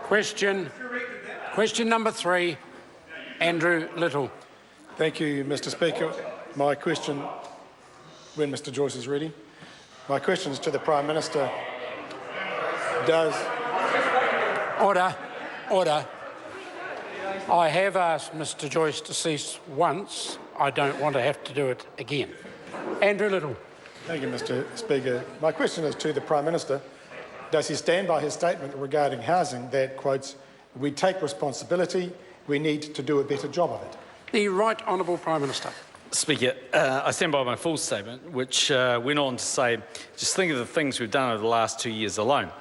Question number 3, Andrew Little. Thank you, Mr Speaker. My question, when Mr Joyce is ready, my question is to the Prime Minister. Order. I have asked Mr Joyce to cease once. I don't want to have to do it again. Andrew Little. Thank you, Mr Speaker. My question is to the Prime Minister. Does he stand by his statement regarding housing that, quotes, "We take responsibility, we need to do a better job of it"? The Right Honourable Prime Minister. Speaker, I stand by my full statement, which went on to say, just think of the things we've done over the last 2 years alone.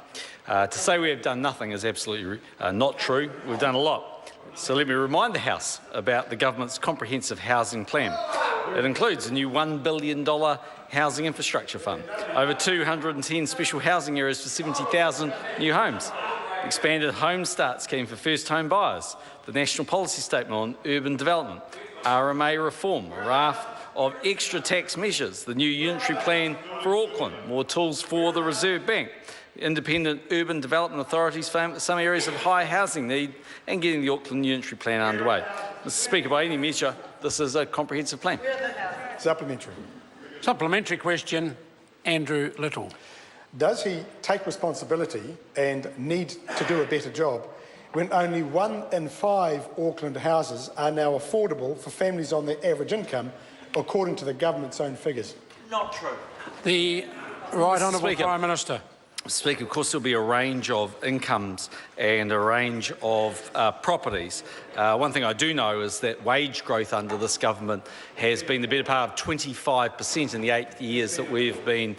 To say we have done nothing is absolutely not true. We've done a lot. So let me remind the House about the government's comprehensive housing plan. It includes a new $1 billion housing infrastructure fund, over 210 special housing areas for 70,000 new homes, expanded Home Start scheme for first home buyers, the National Policy Statement on Urban Development, RMA reform, a raft of extra tax measures, the new unitary plan for Auckland, more tools for the Reserve Bank, independent urban development authorities for some areas of high housing need, and getting the Auckland unitary plan underway. Mr Speaker, by any measure, this is a comprehensive plan. Supplementary. Supplementary question, Andrew Little. Does he take responsibility and need to do a better job when only 1 in 5 Auckland houses are now affordable for families on their average income, according to the government's own figures? Not true. The Right Honourable Prime Minister. Speaker, of course, there'll be a range of incomes and a range of properties. One thing I do know is that wage growth under this government has been the better part of 25% in the 8 years that we've been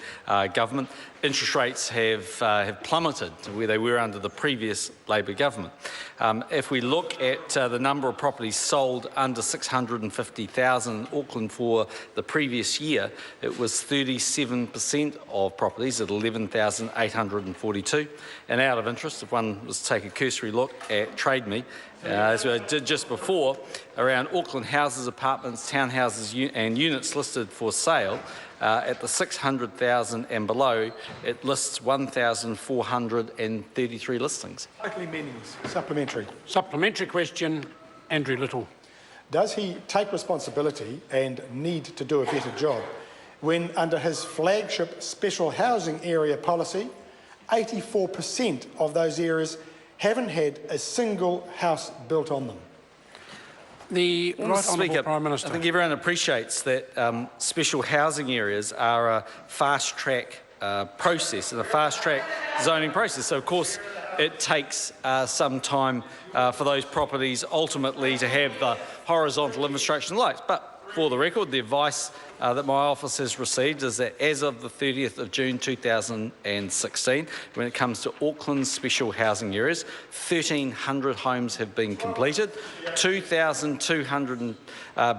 government. Interest rates have plummeted to where they were under the previous Labor government. If we look at the number of properties sold under 650,000 in Auckland for the previous year, it was 37% of properties at 11,842. And out of interest, if one was to take a cursory look at Trade Me, as I did just before, around Auckland houses, apartments, townhouses and units listed for sale, at the 600,000 and below, it lists 1,433 listings. Totally meaningless. Supplementary. Supplementary question, Andrew Little. Does he take responsibility and need to do a better job when, under his flagship special housing area policy, 84% of those areas haven't had a single house built on them? The Right Honourable Prime Minister. I think everyone appreciates that special housing areas are a fast-track process and a fast-track zoning process. So, of course, it takes some time for those properties ultimately to have the horizontal infrastructure and lights. But for the record, the advice that my office has received is that as of the 30th of June 2016, when it comes to Auckland's special housing areas, 1,300 homes have been completed, 2,200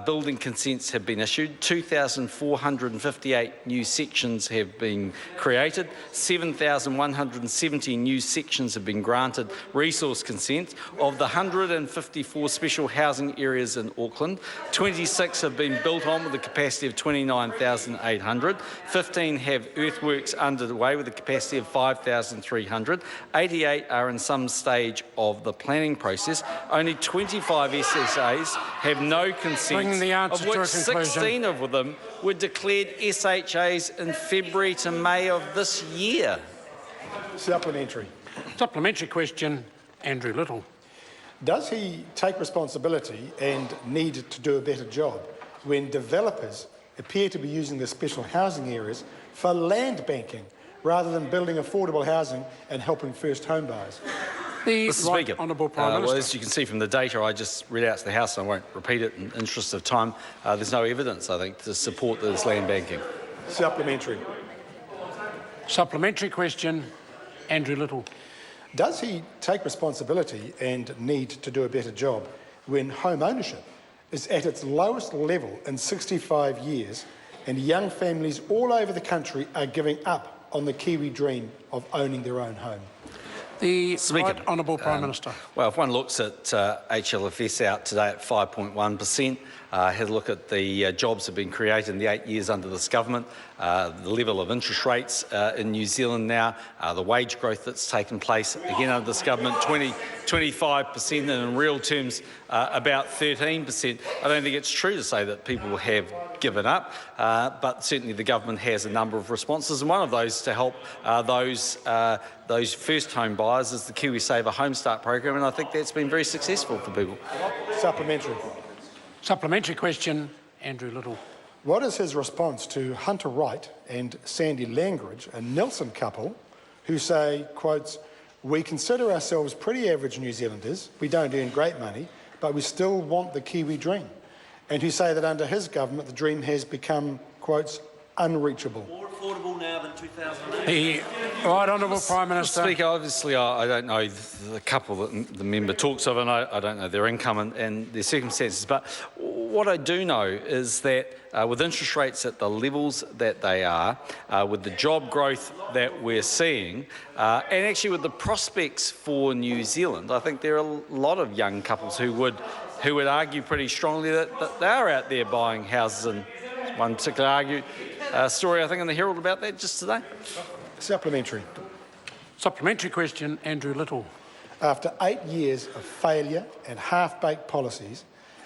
building consents have been issued, 2,458 new sections have been created, 7,170 new sections have been granted resource consent. Of the 154 special housing areas in Auckland, 26 have been built on with a capacity of 29,800, 15 have earthworks underway with a capacity of 5,300, 88 are in some stage of the planning process, only 25 SSAs have no consent, of which 16 of them were declared SHAs in February to May of this year. Supplementary. Supplementary question, Andrew Little. Does he take responsibility and need to do a better job when developers appear to be using the special housing areas for land banking rather than building affordable housing and helping first home buyers? The Mr. Right Speaker, Honourable Prime Minister. well, as you can see from the data I just read out to the House, and I won't repeat it in the interest of time, there's no evidence, I think, to support this land banking. Supplementary. Supplementary question, Andrew Little. Does he take responsibility and need to do a better job when home ownership is at its lowest level in 65 years and young families all over the country are giving up on the Kiwi dream of owning their own home? The Right Honourable Prime Minister. Well, if one looks at HLFS out today at 5.1%, had a look at the jobs that have been created in the 8 years under this government, the level of interest rates in New Zealand now, the wage growth that's taken place again under this government, 25%, and in real terms about 13%. I don't think it's true to say that people have given up, but certainly the government has a number of responses, and one of those to help those first home buyers is the KiwiSaver Home Start program, and I think that's been very successful for people. Supplementary. Supplementary question, Andrew Little. What is his response to Hunter Wright and Sandy Langridge, a Nelson couple, who say, quotes, "We consider ourselves pretty average New Zealanders, we don't earn great money, but we still want the Kiwi dream," and who say that under his government the dream has become, quotes, unreachable. More affordable now than 2008. The Right Honourable Prime Minister. Speaker, obviously I don't know the couple that the member talks of, and I don't know their income and their circumstances, but what I do know is that with interest rates at the levels that they are, with the job growth that we're seeing, and actually with the prospects for New Zealand, I think there are a lot of young couples who would argue pretty strongly that they are out there buying houses. And one particular story, I think, in the Herald about that just today. Supplementary. Supplementary question, Andrew Little. After 8 years of failure and half-baked policies,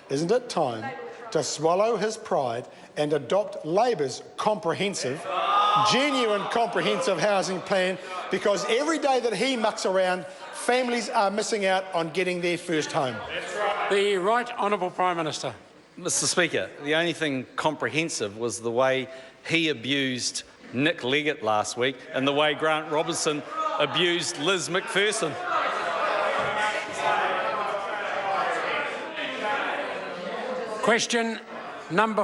isn't it time to swallow his pride and adopt Labor's comprehensive, genuine comprehensive housing plan? Because every day that he mucks around, families are missing out on getting their first home. The Right Honourable Prime Minister. Mr. Speaker, the only thing comprehensive was the way he abused Nick Leggett last week and the way Grant Robertson abused Liz McPherson. Question number